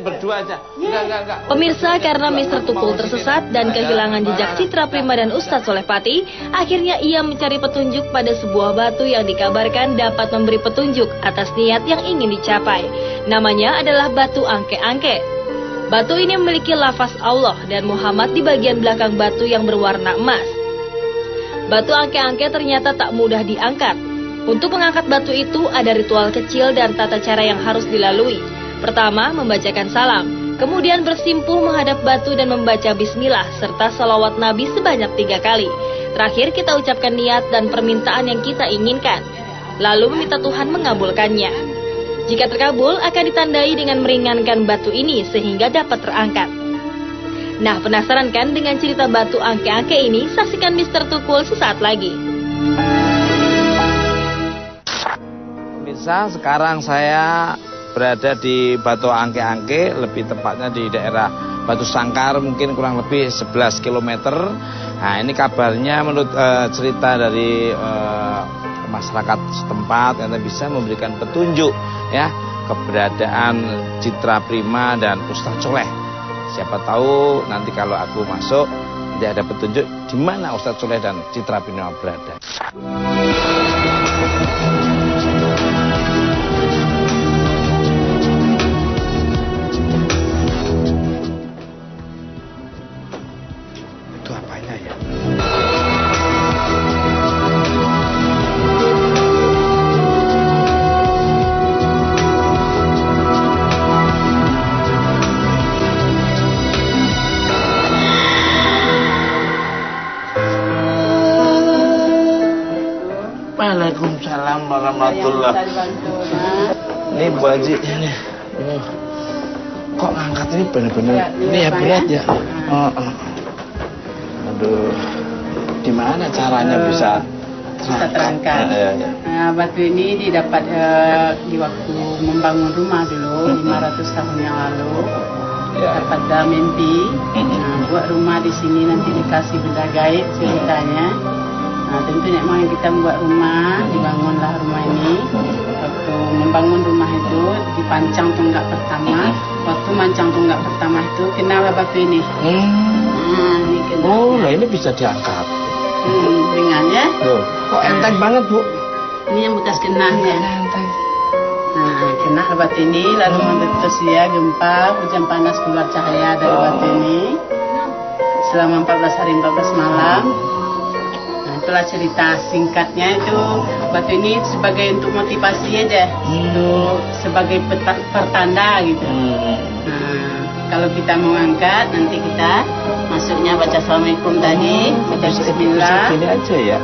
berdua aja. Enggak. Pemirsa, karena Mr. Tukul tersesat dan kehilangan jejak Citra Prima dan Ustadz Soleh Pati, akhirnya ia mencari petunjuk pada sebuah batu yang dikabarkan dapat memberi petunjuk atas niat yang ingin dicapai. Namanya adalah batu angke-angke. Batu ini memiliki lafaz Allah dan Muhammad di bagian belakang batu yang berwarna emas. Batu angke-angke ternyata tak mudah diangkat. Untuk mengangkat batu itu ada ritual kecil dan tata cara yang harus dilalui. Pertama, membacakan salam. Kemudian bersimpuh menghadap batu dan membaca bismillah serta salawat Nabi sebanyak 3 kali. Terakhir kita ucapkan niat dan permintaan yang kita inginkan. Lalu meminta Tuhan mengabulkannya. Jika terkabul akan ditandai dengan meringankan batu ini sehingga dapat terangkat. Nah, penasaran kan dengan cerita batu angke-angke ini? Saksikan Mr. Tukul sesaat lagi. Sekarang saya berada di Batu Angke-Angke, lebih tepatnya di daerah Batu Sangkar, mungkin kurang lebih 11 km. Nah, ini kabarnya menurut cerita dari masyarakat setempat yang bisa memberikan petunjuk ya keberadaan Citra Prima dan Ustadz Soleh. Siapa tahu nanti kalau aku masuk nanti ada petunjuk di mana Ustadz Soleh dan Citra Prima berada. Waalaikumsalam warahmatullahi wabarakatuh. Ini Bu Haji, ini. Kok ngangkat ini benar-benar ini ya berat ya? Aduh, gimana caranya bisa terangkat? Nah, batu ini didapat di waktu membangun rumah dulu 500 tahun yang lalu. Dapat mimpi, buat rumah di sini nanti dikasih benda gaib ceritanya. Nah, tentu memang kita membuat rumah, dibangunlah rumah ini. Waktu membangun rumah itu dipancang tunggak pertama. Waktu mancang tunggak pertama itu kenal batu ini. Ini kena. Oh, nah ini bisa diangkat. Ringan ya. Kok enteng banget, Bu? Ini yang bekas kenahnya. Enteng. Nah, kena batu ini lalu meletus ya, gempa, hujan panas keluar cahaya dari batu ini. Selama 14 hari 14 malam. Itulah cerita singkatnya itu. Batu ini sebagai untuk motivasi aja, untuk sebagai pertanda gitu. Nah, kalau kita mau angkat nanti kita masuknya baca assalamualaikum tadi, baca bismillah. Ini aja ya.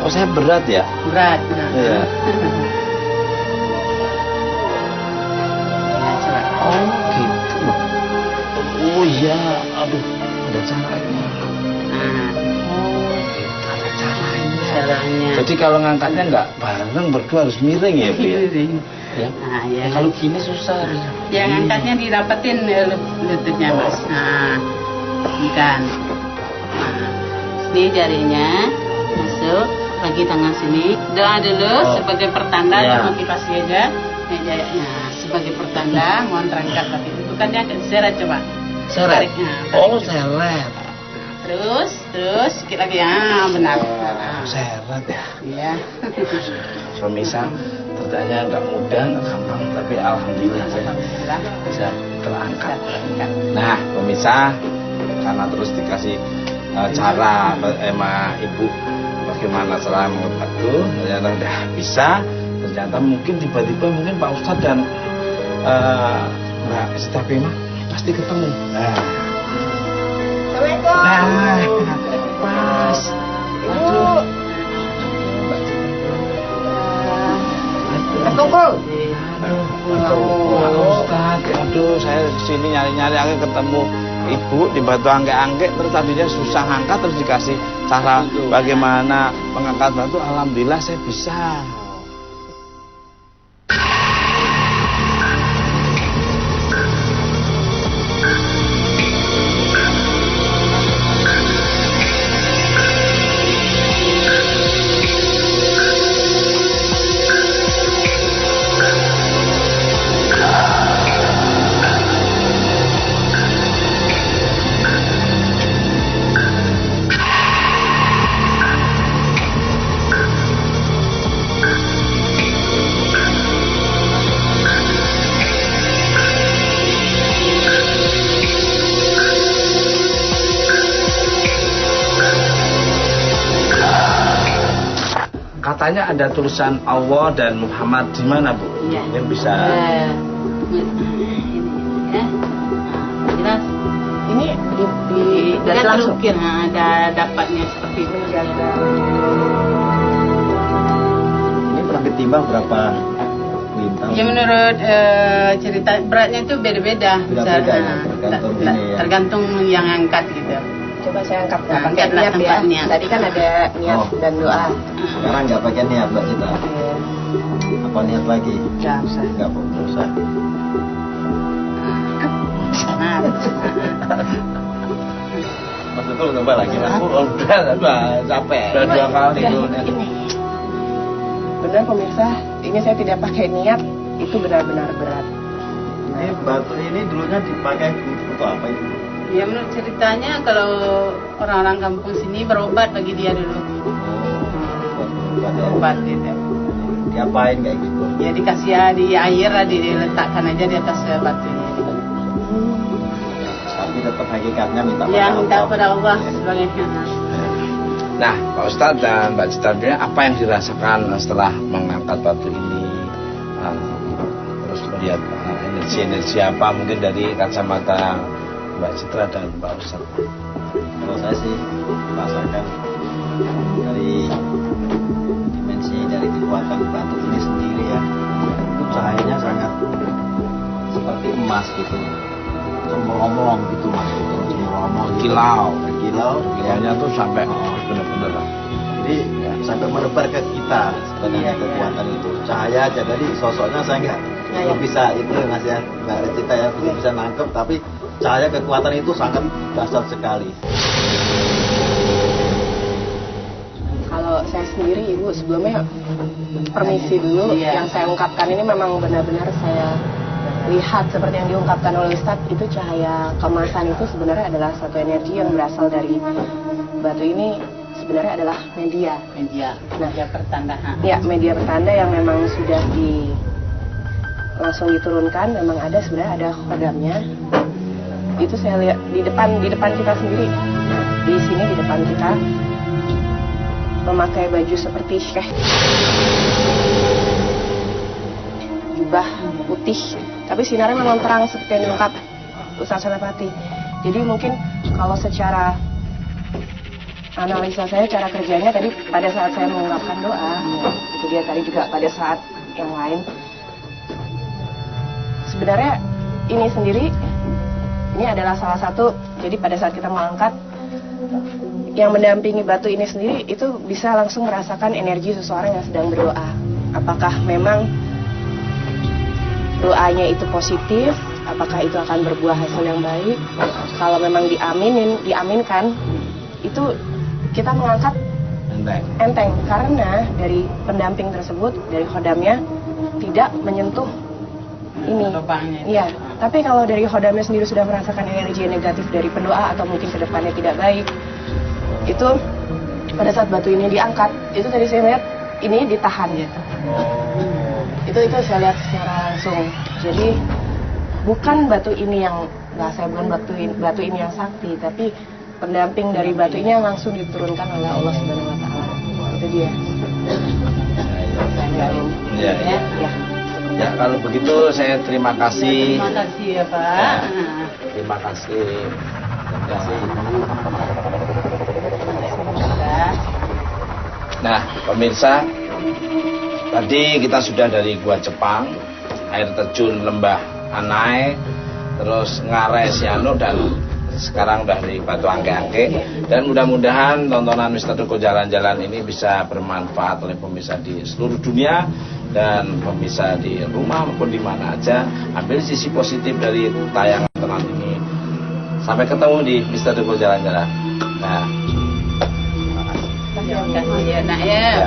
Oh, saya berat ya? Berat. Iya. Ya, coba. Oh gitu. Oh iya, aduh, ada caranya. Caranya. Jadi kalau ngangkatnya nggak bareng berdua harus miring ya, Bu ya? Miring. Ya. Nah, ya. Kalau gini susah. Ya, ngangkatnya didapetin lututnya, Mas. Nah, ikan. Nah, ini jarinya masuk, lagi tangan sini. Doa dulu sebagai pertanda dan motivasi aja. Nah, sebagai pertanda mohon terangkat tapi itu bukan dia seret coba. Seret. Oh, seret. Terus sedikit lagi ya, benar. Seret ya. Iya. Pemirsa, ternyata nggak mudah, nggak gampang, tapi alhamdulillah saya bisa terangkat. Nah, pemirsa, karena terus dikasih cara sama Ibu bagaimana cara membantu, ternyata udah bisa. Ternyata mungkin tiba-tiba mungkin Pak Ustadz dan Mbak Citra Prima pasti ketemu. Nah, pas. Aduh. Tunggu. Aduh, Ustaz. Aduh, saya kesini nyari-nyari akhirnya ketemu Ibu di Batu Angke-Angke. Terus tadinya susah ngangkat, terus dikasih cara bagaimana mengangkat batu. Alhamdulillah saya bisa. katanya ada tulisan Allah dan Muhammad di mana, Bu? Iya. Yang bisa Ini ya. Jelas. Ini di Tidak langsung terukir, ada dapatnya seperti itu. menjaga. Ini pernah ditimbang berapa kuintal? Ya menurut cerita beratnya itu beda-beda. Beda-beda ya, Nah, tergantung ini ya. tergantung yang angkat gitu. Coba saya angkat Nah, pakai angkatlah niat ya. tempat niat. Tadi kan ada niat Oh. dan doa. Sekarang nggak pakai niat Mbak Cita. Iya. Apa niat lagi? Nggak usah. Nggak usah. Nah, Mas Betul coba lagi Mas. udah capek. Udah 2 kali Udah, tuh. ini. Benar pemirsa, ini saya tidak pakai niat, itu benar-benar berat. Ini batu ini dulunya dipakai untuk apa itu? ya menurut ceritanya kalau orang-orang kampung sini berobat bagi dia dulu. Obat gitu. Diapain kayak gitu? Ya dikasih di air, diletakkan aja di atas batunya. Tapi tetap hakikatnya minta pada Ya Allah. minta pada Allah Ya. sebagai Nah, Pak Ustadz dan Mbak Citra, apa yang dirasakan setelah mengangkat batu ini? Terus melihat energi apa mungkin dari kacamata Mbak Citra dan Pak Ustadz? Kalau saya sih merasakan dari dimensi dari kekuatan batu ini sendiri ya, itu cahayanya sangat seperti emas gitu, cemerlang gitu mas, cemerlang Kilau. kilau, Kilaunya tuh sampai benar-benar. jadi sampai menebar ke kita sebenarnya kekuatan itu cahaya aja. Jadi sosoknya saya nggak bisa itu mas ya, nggak Recita ya, belum bisa nangkep, tapi cahaya kekuatan itu sangat dahsyat sekali. Kalau saya sendiri, Ibu, sebelumnya permisi dulu. Iya. Yang saya ungkapkan ini memang benar-benar saya lihat seperti yang diungkapkan oleh Ustadz. Itu cahaya kemasan itu sebenarnya adalah satu energi yang berasal dari batu ini, sebenarnya adalah media. media pertanda. Ya, media pertanda yang memang sudah langsung diturunkan. Memang ada, sebenarnya ada khodamnya. Itu saya lihat di depan kita sendiri. Nah, di sini di depan kita memakai baju seperti syekh, jubah putih, tapi sinarnya memang terang seperti yang diungkap Ustaz Sonapati. Jadi mungkin kalau secara analisa saya, cara kerjanya tadi pada saat saya mengungkapkan doa, itu dia tadi juga pada saat yang lain, sebenarnya ini sendiri, ini adalah salah satu. Jadi pada saat kita mengangkat, yang mendampingi batu ini sendiri itu bisa langsung merasakan energi seseorang yang sedang berdoa. Apakah memang doanya itu positif? Apakah itu akan berbuah hasil yang baik? Kalau memang diaminkan, itu kita mengangkat enteng karena dari pendamping tersebut, dari khodamnya tidak menyentuh ini. Lubangnya. Iya, tapi kalau dari khodamnya sendiri sudah merasakan energi negatif dari pendoa atau mungkin kedepannya tidak baik, itu pada saat batu ini diangkat, itu tadi saya lihat ini ditahan gitu. Itu saya lihat secara langsung. Jadi bukan batu ini yang, nggak, saya bukan batu ini yang sakti, tapi pendamping dari batu ini yang langsung diturunkan oleh Allah Subhanahu Wa Taala. Itu dia. Ya. Ya, kalau begitu saya terima kasih. Terima kasih ya Pak. Ya. Terima kasih. Nah, pemirsa, tadi kita sudah dari Gua Jepang, air terjun Lembah Anai, terus Ngarai Sianu, dan sekarang udah di Batu Angke-Angke. Dan mudah-mudahan tontonan Mister Duko Jalan-Jalan ini bisa bermanfaat oleh pemirsa di seluruh dunia dan pemirsa di rumah maupun di mana aja. Ambil sisi positif dari tayangan tontonan ini. Sampai ketemu di Mister Duko Jalan-Jalan. Nah, Terima kasih ya nak ya.